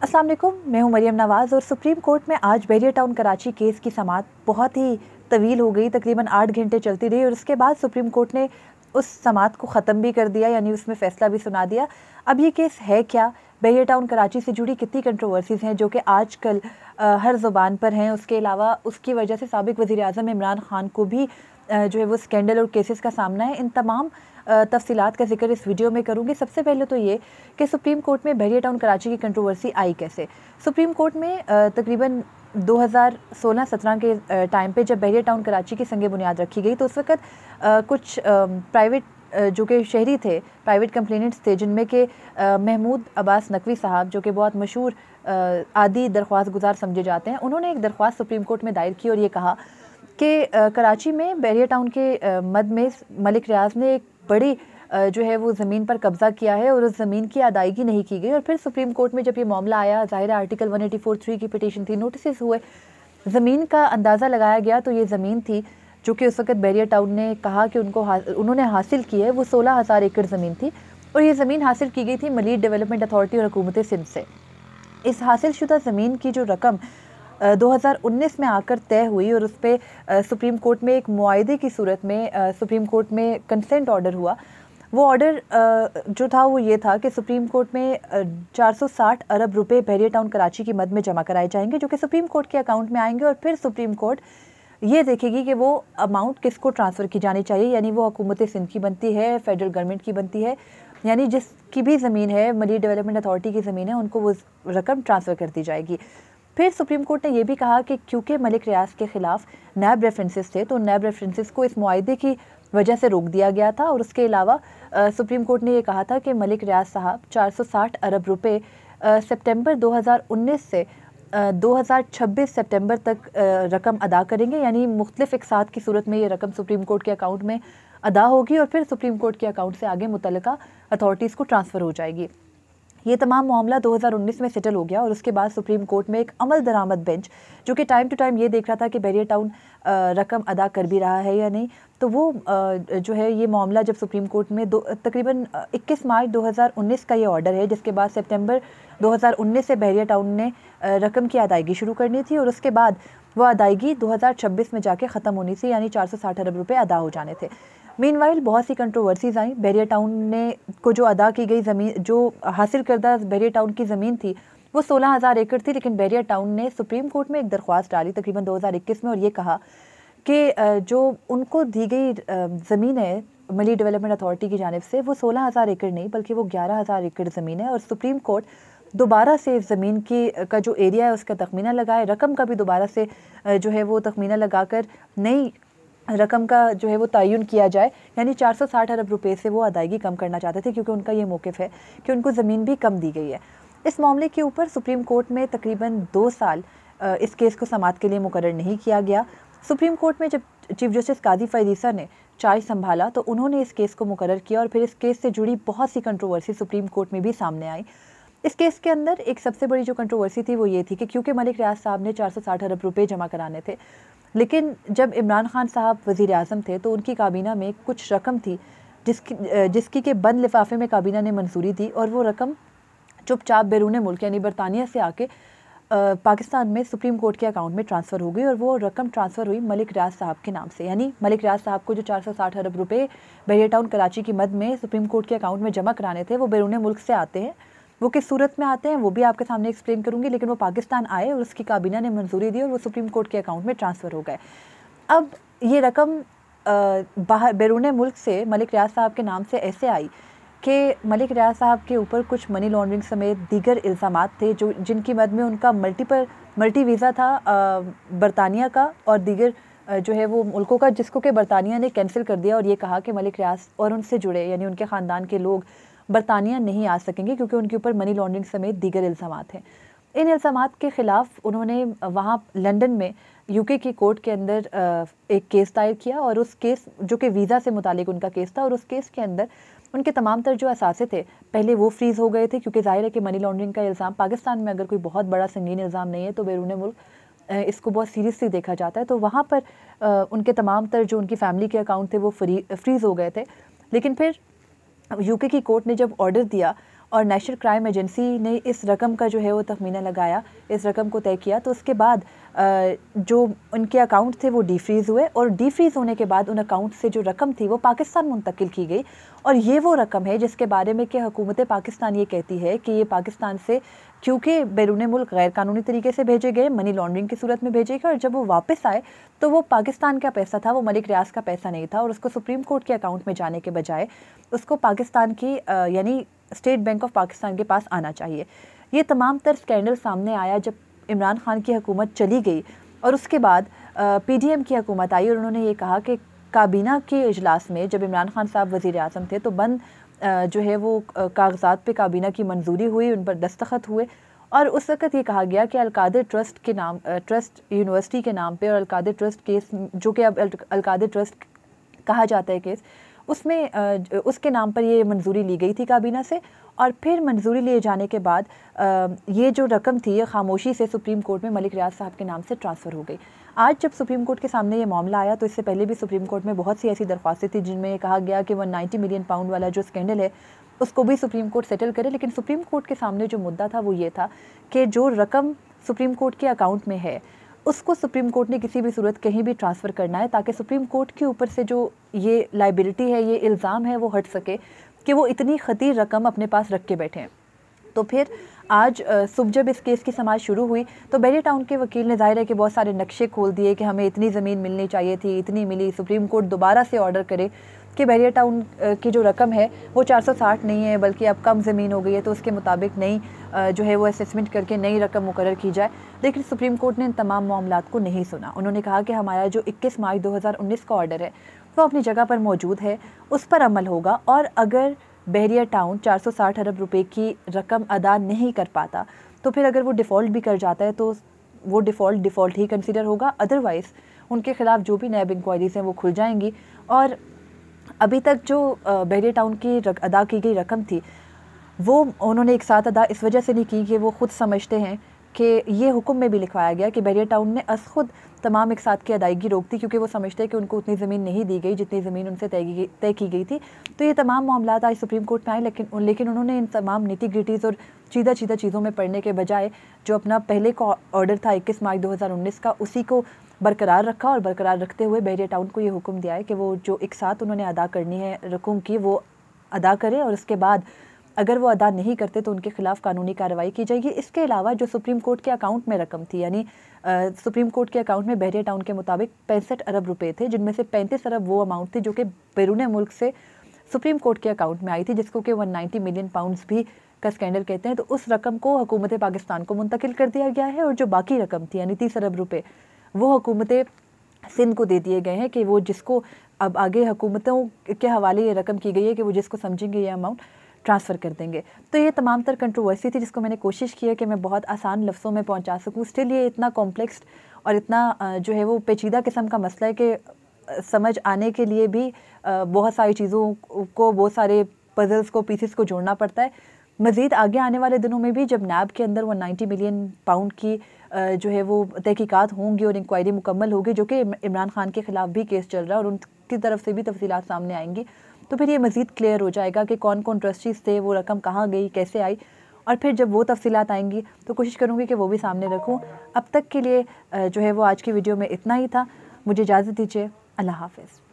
अस्सलाम वालेकुम, मैं हूं मरियम नवाज़ और सुप्रीम कोर्ट में आज बैरियर टाउन कराची केस की समाअत बहुत ही तवील हो गई। तकरीबन 8 घंटे चलती रही और उसके बाद सुप्रीम कोर्ट ने उस समाअत को ख़त्म भी कर दिया, यानी उसमें फ़ैसला भी सुना दिया। अब ये केस है क्या, बैरियर टाउन कराची से जुड़ी कितनी कंट्रोवर्सीज़ हैं जो कि आजकल हर ज़ुबान पर हैं। उसके अलावा उसकी वजह से साबिक़ वज़ीर-ए-आज़म इमरान खान को भी जो है वो स्कैंडल और केसेस का सामना है। इन तमाम तफ़सीलात का ज़िक्र इस वीडियो में करूँगी। सबसे पहले तो ये कि सुप्रीम कोर्ट में बैरियर टाउन कराची की कंट्रोवर्सी आई कैसे। सुप्रीम कोर्ट में तकरीबन 2016-17 के टाइम पे जब बैरियर टाउन कराची की संग बुनियाद रखी गई तो उस वक़्त कुछ प्राइवेट जो कि शहरी थे, प्राइवेट कंप्लेनेंट्स थे, जिनमें के महमूद अब्बास नकवी साहब जो कि बहुत मशहूर आदी दरख्वास्त गुजार समझे जाते हैं, उन्होंने एक दरख्वास्त सुप्रीम कोर्ट में दायर की और ये कहा कि कराची में बैरियर टाउन के मद में मलिक रियाज ने एक बड़ी जो है वो ज़मीन पर कब्ज़ा किया है और उस ज़मीन की अदायगी नहीं की गई। और फिर सुप्रीम कोर्ट में जब ये मामला आया, ज़ाहिर आर्टिकल 184(3) की पिटीशन थी, नोटिस हुए, ज़मीन का अंदाज़ा लगाया गया तो ये ज़मीन थी जो कि उस वक़्त बैरियर टाउन ने कहा कि उन्होंने हासिल की है, वो 16,000 एकड़ ज़मीन थी और ये ज़मीन हासिल की गई थी मलीर डेवलपमेंट अथॉरिटी और हुकूमत सिंध से। इस हासिल शुदा ज़मीन की जो रकम 2019 में आकर तय हुई और उस पर सुप्रीम कोर्ट में एक मुआहदे की सूरत में सुप्रीम कोर्ट में कंसेंट ऑर्डर हुआ। वो ऑर्डर जो था वो ये था कि सुप्रीम कोर्ट में 460 अरब रुपए बैरियर टाउन कराची की मद में जमा कराए जाएंगे जो कि सुप्रीम कोर्ट के अकाउंट में आएंगे और फिर सुप्रीम कोर्ट ये देखेगी कि वो अमाउंट किसको ट्रांसफ़र की जानी चाहिए, यानी वो हुकूमत सिंध की बनती है, फेडरल गवर्नमेंट की बनती है, यानी जिसकी भी ज़मीन है, मलीर डेवलपमेंट अथॉरिटी की ज़मीन है, उनको वो रकम ट्रांसफ़र कर दी जाएगी। फिर सुप्रीम कोर्ट ने यह भी कहा कि क्योंकि मलिक रियाज के ख़िलाफ़ नैब रेफरेंसेस थे तो नैब रेफरेंसेस को इस मुआहदे की वजह से रोक दिया गया था और उसके अलावा सुप्रीम कोर्ट ने यह कहा था कि मलिक रियाज साहब 460 अरब रुपए सितंबर 2019 से 2026 सितंबर तक रकम अदा करेंगे, यानी मुख्तलिफ इकसात की सूरत में ये रकम सुप्रीम कोर्ट के अकाउंट में अदा होगी और फिर सुप्रीम कोर्ट के अकाउंट से आगे मुतल्लिका अथॉरिटीज़ को ट्रांसफ़र हो जाएगी। ये तमाम मामला 2019 में सेटल हो गया और उसके बाद सुप्रीम कोर्ट में एक अमल दरामद बेंच जो कि टाइम टू टाइम ये देख रहा था कि बैरियर टाउन रकम अदा कर भी रहा है या नहीं, तो वो जो है ये मामला जब सुप्रीम कोर्ट में तकरीबन 21 मार्च 2019 का ये ऑर्डर है, जिसके बाद सितंबर 2019 से बैरियर टाउन ने रकम की अदायगी शुरू करनी थी और उसके बाद वो अदायगी 2026 में जाके ख़त्म होनी थी, यानी 460 अरब रुपये अदा हो जाने थे। मीनवाइल बहुत सी कंट्रोवर्सीज आई। बैरियर टाउन ने को जो अदा की गई ज़मीन, जो हासिल करदा बैरियर टाउन की ज़मीन थी वो 16,000 एकड़ थी, लेकिन बैरियर टाउन ने सुप्रीम कोर्ट में एक दरख्वास्त डाली तकरीबन 2021 में और ये कहा कि जो उनको दी गई ज़मीन है मलीर डेवलपमेंट अथॉरिटी की जानिब से वो 16,000 एकड़ नहीं बल्कि वो 11,000 एकड़ ज़मीन है और सुप्रीम कोर्ट दोबारा से ज़मीन की का जो एरिया है उसका तखमीना लगाए, रकम का भी दोबारा से जो है वो तखमीना लगाकर नई रकम का जो है वो तयन किया जाए, यानी 460 अरब रुपए से वो अदायगी कम करना चाहते थे क्योंकि उनका ये मौक़िफ़ है कि उनको ज़मीन भी कम दी गई है। इस मामले के ऊपर सुप्रीम कोर्ट में तकरीबन 2 साल इस केस को समाअत के लिए मुकर्रर नहीं किया गया। सुप्रीम कोर्ट में जब चीफ जस्टिस कादी फ़ैज़ ईसा ने चार्ज संभाला तो उन्होंने इस केस को मुकर्रर किया और फिर इस केस से जुड़ी बहुत सी कंट्रोवर्सी सुप्रीम कोर्ट में भी सामने आई। इस केस के अंदर एक सबसे बड़ी जो कंट्रोवर्सी थी वो ये थी कि क्योंकि मलिक रियाज साहब ने 460 अरब रुपए जमा कराने थे, लेकिन जब इमरान खान साहब वज़ीर आज़म थे तो उनकी काबीना में कुछ रकम थी जिसकी के बंद लिफाफे में काबीना ने मंजूरी दी और वो रकम चुपचाप बैरून मुल्क यानी बरतानिया से आके पाकिस्तान में सुप्रीम कोर्ट के अकाउंट में ट्रांसफ़र हो गई और वो रकम ट्रांसफ़र हुई मलिक रियाज साहब के नाम से, यानी मलिक रियाज साहब को जो 460 अरब रुपए बैरियर टाउन कराची की मद में सुप्रीम कोर्ट के अकाउंट में जमा कराने थे वो बैरून मुल्क से आते हैं। वो किस सूरत में आते हैं वो भी आपके सामने एक्सप्लेन करूंगी, लेकिन वो पाकिस्तान आए और उसकी काबीना ने मंजूरी दी और वो सुप्रीम कोर्ट के अकाउंट में ट्रांसफ़र हो गए। अब ये रकम बाहर बैरून मुल्क से मलिक रियाज साहब के नाम से ऐसे आई कि मलिक रियाज साहब के ऊपर कुछ मनी लॉन्ड्रिंग समेत दीगर इल्ज़ामात थे जो जिनकी मद में उनका मल्टी वीज़ा था बरतानिया का और दीगर जो है वो मुल्कों का, जिसको कि बरतानिया ने कैंसिल कर दिया और ये कहा कि मलिक रियाज और उनसे जुड़े यानी उनके ख़ानदान के लोग बरतानिया नहीं आ सकेंगे क्योंकि उनके ऊपर मनी लॉन्ड्रिंग समेत दीगर इल्ज़ामात हैं। इन इल्ज़ामात के ख़िलाफ़ उन्होंने वहाँ लंदन में यूके की कोर्ट के अंदर एक केस दायर किया और उस केस जो कि वीज़ा से मुतालिक उनका केस था और उस केस के अंदर उनके तमाम तर जो असासे थे पहले वो फ्रीज़ हो गए थे क्योंकि ज़ाहिर है कि मनी लॉन्ड्रिंग का इल्ज़ाम पाकिस्तान में अगर कोई बहुत बड़ा संगीन इल्ज़ाम नहीं है तो बैरून मुल्क इसको बहुत सीरियसली देखा जाता है, तो वहाँ पर उनके तमाम तर जो उनकी फ़ैमिली के अकाउंट थे वो फ्रीज़ हो गए थे। लेकिन फिर यूके की कोर्ट ने जब ऑर्डर दिया और नेशनल क्राइम एजेंसी ने इस रकम का जो है वो तखमीना लगाया, इस रकम को तय किया। तो उसके बाद जो उनके अकाउंट थे वो डीफ्रीज़ हुए और डीफ्रीज़ होने के बाद उन अकाउंट से जो रकम थी वो पाकिस्तान मुंतकिल की गई। और ये वो रकम है जिसके बारे में कि हुकूमत पाकिस्तान ये कहती है कि ये पाकिस्तान से क्योंकि बैरून मुल्क गैर कानूनी तरीके से भेजे गए, मनी लॉन्ड्रिंग की सूरत में भेजे गए, और जब वो वापस आए तो वो पाकिस्तान का पैसा था, वो मलिक रियाज का पैसा नहीं था, और उसको सुप्रीम कोर्ट के अकाउंट में जाने के बजाय उसको पाकिस्तान की यानी स्टेट बैंक ऑफ पाकिस्तान के पास आना चाहिए। ये तमाम तर स्कैंडल सामने आया जब इमरान खान की हुकूमत चली गई और उसके बाद PDM की हुकूमत आई और उन्होंने ये कहा कि काबीना के इजलास में जब इमरान खान साहब वज़ीर आज़म थे तो बंद जो है वो कागज़ात पे काबीना की मंजूरी हुई, उन पर दस्तखत हुए और उस वक़्त ये कहा गया कि अलकादिर ट्रस्ट के नाम ट्रस्ट यूनिवर्सिटी के नाम पे और अलकादिर ट्रस्ट केस जो कि अब अलकादिर ट्रस्ट कहा जाता है केस, उसमें उसके नाम पर ये मंजूरी ली गई थी काबीना से। और फिर मंजूरी लिए जाने के बाद ये जो रकम थी ये खामोशी से सुप्रीम कोर्ट में मलिक रियाज साहब के नाम से ट्रांसफ़र हो गई। आज जब सुप्रीम कोर्ट के सामने ये मामला आया तो इससे पहले भी सुप्रीम कोर्ट में बहुत सी ऐसी दरख्वास्तें थी जिनमें कहा गया कि 190 मिलियन पाउंड वाला जो स्कैंडल है उसको भी सुप्रीम कोर्ट सेटल करे। लेकिन सुप्रीम कोर्ट के सामने जो मुद्दा था वो ये था कि जो रकम सुप्रीम कोर्ट के अकाउंट में है उसको सुप्रीम कोर्ट ने किसी भी सूरत कहीं भी ट्रांसफ़र करना है ताकि सुप्रीम कोर्ट के ऊपर से जो ये लाइबिलिटी है, ये इल्ज़ाम है, वो हट सके कि वो इतनी खतीर रकम अपने पास रख के बैठे हैं। तो फिर आज सुबह जब इस केस की समाअत शुरू हुई तो बैरियर टाउन के वकील ने ज़ाहिर है कि बहुत सारे नक्शे खोल दिए कि हमें इतनी ज़मीन मिलनी चाहिए थी, इतनी मिली। सुप्रीम कोर्ट दोबारा से ऑर्डर करे कि बैरियर टाउन की जो रकम है वो 460 नहीं है बल्कि अब कम ज़मीन हो गई है, तो उसके मुताबिक नई जो है वो असेसमेंट करके नई रकम मुकर्रर की जाए। लेकिन सुप्रीम कोर्ट ने इन तमाम मामलात को नहीं सुना। उन्होंने कहा कि हमारा जो 21 मार्च 2019 का ऑर्डर है वो अपनी जगह पर मौजूद है, उस पर अमल होगा और अगर बैरियर टाउन 460 अरब रुपए की रकम अदा नहीं कर पाता तो फिर अगर वो डिफ़ॉल्ट भी कर जाता है तो वो डिफ़ॉल्ट ही कंसिडर होगा, अदरवाइज़ उनके ख़िलाफ़ जो भी नैब इंक्वायरीज़ हैं वो खुल जाएंगी। और अभी तक जो बैरियर टाउन की अदा की गई रकम थी वो उन्होंने एक साथ अदा इस वजह से नहीं की कि वो ख़ुद समझते हैं कि ये हुक्म में भी लिखवाया गया कि बैरियर टाउन ने खुद तमाम एक साथ की अदायगी रोक दी क्योंकि वो समझते हैं कि उनको उतनी ज़मीन नहीं दी गई जितनी ज़मीन उनसे तय की गई थी। तो ये तमाम मामला आज सुप्रीम कोर्ट में आए, लेकिन उन्होंने इन तमाम निटी ग्रिटीज़ और चीदा चीज़ों में पढ़ने के बजाय जो अपना पहले का ऑर्डर था 21 मार्च 2019 का, उसी को बरकरार रखा और बरकरार रखते हुए बैरियर टाउन को ये हुक्म दिया है कि वो जो एक साथ उन्होंने अदा करनी है रकम की वो अदा करें और उसके बाद अगर वो अदा नहीं करते तो उनके खिलाफ़ कानूनी कार्रवाई की जाएगी। इसके अलावा जो सुप्रीम कोर्ट के अकाउंट में रकम थी, यानी सुप्रीम कोर्ट के अकाउंट में बैरियर टाउन के मुताबिक 65 अरब रुपए थे, जिनमें से 35 अरब वो अमाउंट थी जो कि बैरून मुल्क से सुप्रीम कोर्ट के अकाउंट में आई थी, जिसको कि 190 मिलियन पाउंड्स भी का स्कैंडल कहते हैं। तो उस रकम को हुकूमत पाकिस्तान को मुंतकिल कर दिया गया है और जो बाकी रकम थी यानी 30 अरब रुपये वो हुकूमत सिंध को दे दिए गए हैं कि वो जिसको अब आगे हुकूमतों के हवाले ये रकम की गई है कि वो जिसको समझेंगे ये अमाउंट ट्रांसफ़र कर देंगे। तो ये तमाम तर कंट्रोवर्सी थी जिसको मैंने कोशिश की है कि मैं बहुत आसान लफ्ज़ों में पहुंचा सकूं। स्टिल ये इतना कॉम्प्लेक्स और इतना जो है वो पेचीदा किस्म का मसला है कि समझ आने के लिए भी बहुत सारी चीज़ों को, बहुत सारे पज़ल्स को, पीसेस को जोड़ना पड़ता है। मज़ीद आगे आने वाले दिनों में भी जब नैब के अंदर 190 मिलियन पाउंड की जो है वो तहकीकात होंगी और इंक्वायरी मुकम्मल होगी, जो कि इमरान खान के ख़िलाफ़ भी केस चल रहा है और उनकी तरफ से भी तफसीलात सामने आएंगी, तो फिर ये मज़ीद क्लियर हो जाएगा कि कौन कौन ट्रस्टीज़ थे, वो रकम कहाँ गई, कैसे आई। और फिर जब वो तफसीलात आएंगी तो कोशिश करूँगी कि वो भी सामने रखूँ। अब तक के लिए जो है वो आज की वीडियो में इतना ही था। मुझे इजाज़त दीजिए। अल्लाह हाफ़िज़।